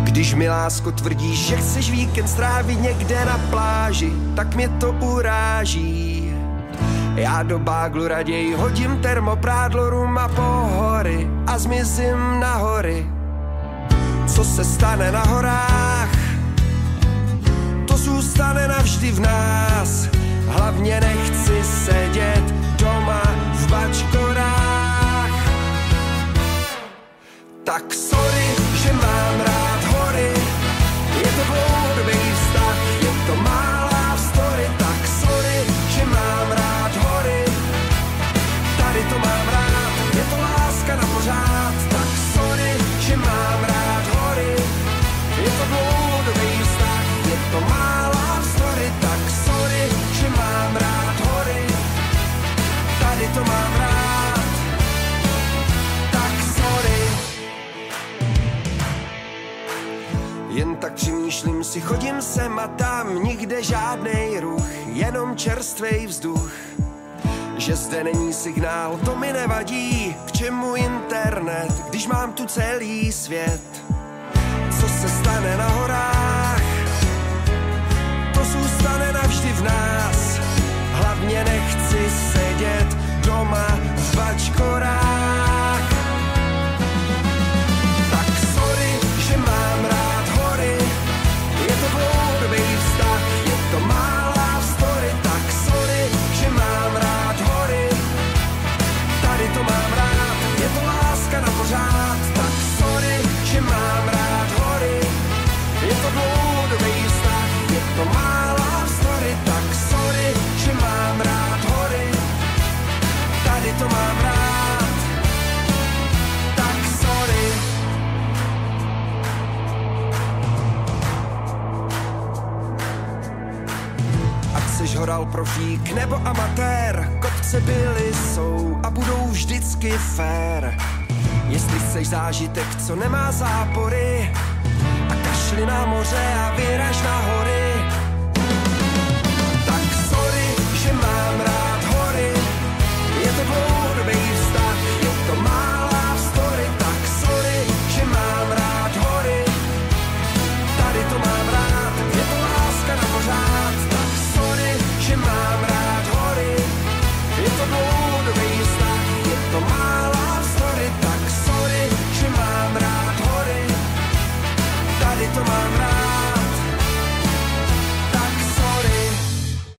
Když mi, lásko, tvrdíš, že chceš víkend strávit někde na pláži, tak mě to uráží. Já do báglu raději hodím termoprádlo, rum a pohory a zmizím na hory. Co se stane na horách, to zůstane navždy v nás. Hlavně nechci sedět doma v bačkorách. Tak sorry, že mám rád hory, je to dlouhodobý vztah, je to malá story. Tak sorry, že mám rád hory, tady to mám rád, je to láska na pořád. Tak sorry, že mám rád hory, je to dlouhodobý vztah, je to malá story. Tak sorry, že mám rád hory, tady to mám rád. Tak sorry. Jen tak přemýšlím si, chodím sem a tam, nikde žádnej ruch, jenom čerstvej vzduch. Že zde není signál, to mi nevadí, k čemu internet, když mám tu celý svět. Co se stane na horách, to zůstane navždy v nás. Hlavně nechci sedět doma v bačkorách. Tak sorry, že mám rád hory, je to dlouhodobý vztah, je to malá story. Tak sorry, že mám rád hory, tady to mám rád, je to láska na pořád. Tak sorry, že mám rád hory, je to dlouhodobý vztah, je to malá story. Tak sorry, že mám rád hory, tady to mám rád. Tak sorry. Ať seš horal profík nebo amatér, kopce byly, jsou a budou vždycky fér. Jestli chceš zážitek, co nemá zápory, a kašli na moře a vyraž na hory.